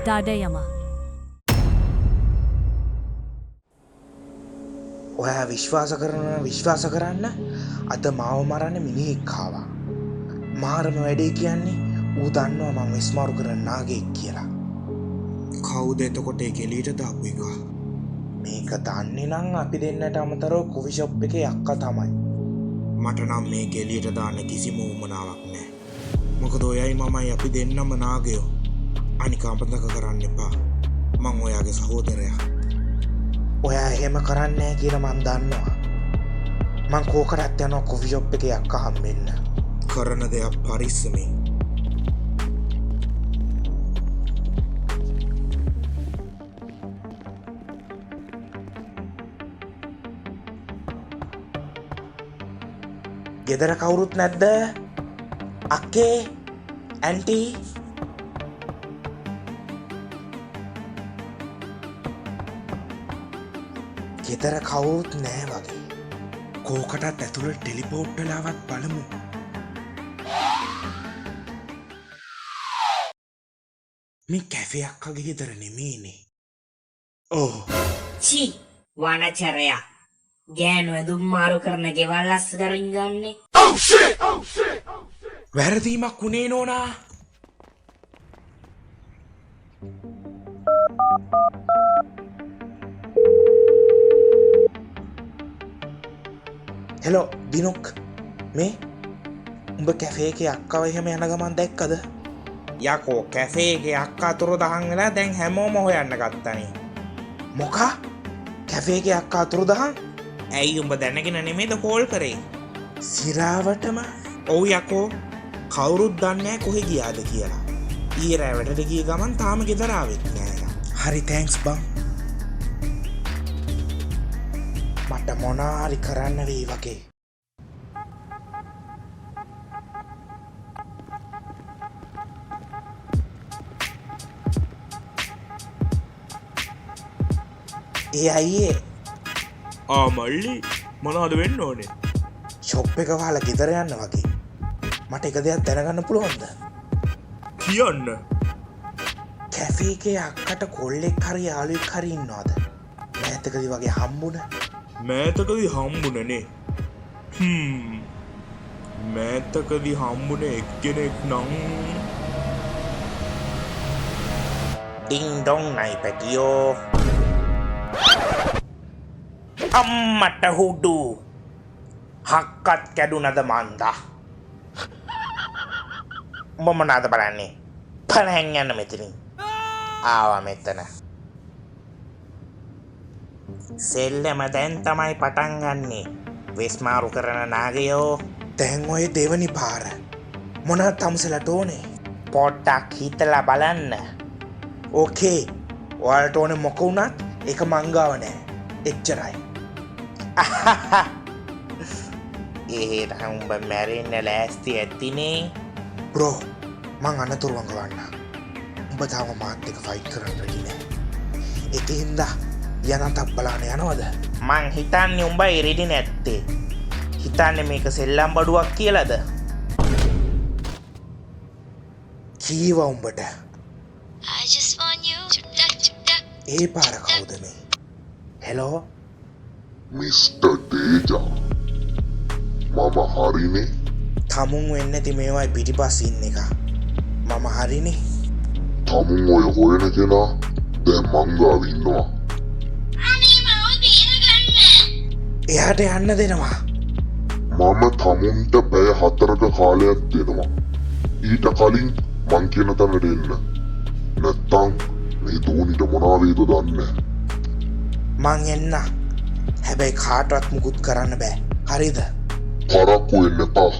දඩයම ඔයා විශ්වාස කරන්න අද මාව මරන්න මිනිහෙක් ආවා. මාරම වැඩේ කියන්නේ ඌ දන්නවා මං විස්මාරු කරන නාගෙක් කියලා. කවුද එතකොට ඒක එළියට දාපු එක? මේක දන්නේ නම් අපි දෙන්නට අමතරව කොෆි ෂොප් එකේ අක්කා තමයි. මට නම් මේක එළියට දාන්න කිසිම උවමනාවක් නැහැ. මොකද ඔයයි මමයි අපි දෙන්නම නාගයෝ. අනික අමතක කරන්න එපා. මං ඔයාගේ සහෝදරයා. ඔයා එහෙම කරන්නේ නැහැ කියලා මං දන්නවා. මං කෝකටත් යනවා කොෆි ෂොප් එකේ අක්කා හම්බෙන්න. කරන දෙයක් පරිස්සමින්. ගෙදර කවුරුත් නැද්ද? අක්කේ ඇන්ටි ගෙදර කවුරුත් නෑ වගේ. කෝකටත් ඇතුළට ටෙලිපෝට් වෙලාවත් බලමු. මේ කැෆේ අක්කගේ ගෙදර නෙමෙයිනේ. ඕ චි වනචරයා ගෑනු ඇඳුම් මාරු කරන ගෙවල් අස්ස දරින් ගන්නේ. වැරදීමක් වුණේ නෝනා. හෙලෝ දිනුක් මේ උඹ කැෆේ එකේ අක්කව එහෙම යන ගමන් දැක්කද? යකෝ කැෆේ එකේ අක්කා අතුරු දහන් වෙලා දැන් හැමෝම හොයන්න ගත්තනේ. මොකා? කැෆේ එකේ අක්කා අතුරු දහන්? ඇයි උඹ දැනගෙන නෙමෙයිද කෝල් කරේ? සිරාවටම? ඔව් යකෝ කවුරුත් දන්නේ නැහැ කොහෙ ගියාද කියලා. ඊයේ රෑ වැඩට ගිය ගමන් තාම ගෙදර ආවෙත් නෑ. හරි තෑන්ක්ස් බං. මට මොනාරි කරන්න වෙයි වගේ. ඒ අයියේ මල්ලි මොනවද වෙන්න ඕනේ? ෂොප් එක වහලා ගෙදර යන්න වගේ. මට එක දෙයක් දැනගන්න පුළුවන්ද? කියන්න. කැෆේ එකේ අක්කට කොල්ලෙක් හරි යාළුවෙක් හරි ඉන්නවද? මෑතකදී වගේ හම්බුණා. මෑතකදී හම්බුණනේ. මෑතකදී හම්බුණ එක්කෙනෙක් නම් ඩිං ඩොං නයි පැටියෝ. අම්මට හුඩු හක්කත් කැඩුනද මන්දා. උඹ මොනවද බලන්නේ? පලයන් යන්න මෙතනින්. ආවා මෙතන. සෙල්ලම දැන් තමයි පටන් ගන්නෙ. විස්මාරු කරන නාගයෝ. දැන් ඔය දෙවනි පාර. මොනවද තමුසලට ඕනේ? පොඩ්ඩක් හිතලා බලන්න. ඕකේ. ඔයාලට ඕනේ මොක වුණත් ඒක මංගාව නෑ. එච්චරයි. එහෙනම් උඹ මැරෙන්න ලෑස්ති ඇතිනේ. බ්‍රෝ මං අනතුරු වංගවන්න. උඹ තාම මාත් එක්ක ෆයිට් කරන්න රෙඩි නෑ. ඒකින්ද යනතක් බලන්න යනවද? මං හිතන්නේ උඹයි රෙඩි නැත්තේ. හිතන්නේ මේක සෙල්ලම් බඩුවක් කියලාද? කීවා උඹට? I just want you චුට්ටක්. ඒ පාර කවුද මේ? හෙලෝ මිස්ටර් තේජා මම හරිනේ. තමුන් වෙන්නේ නැති මේවයි පිටිපස්ස ඉන්න එක. මම හරිනේ. තමුන් ඔය හොයන කෙනා දැන් මං ගාව ඉන්නවා. අනේ මම බේරගන්න. එයාට යන්න දෙනවා. මම තමුන්ට පැය 4ක කාලයක් දෙනවා. ඊට කලින් මං කියන තැනට එන්න. නැත්තම් මේ දෝනිට මොනවා වේද දන්නේ නැහැ. මං එන්න. හැබැයි කාටවත් මුකුත් කරන්න බෑ. හරිද? පරක්කු වෙන්න එපා.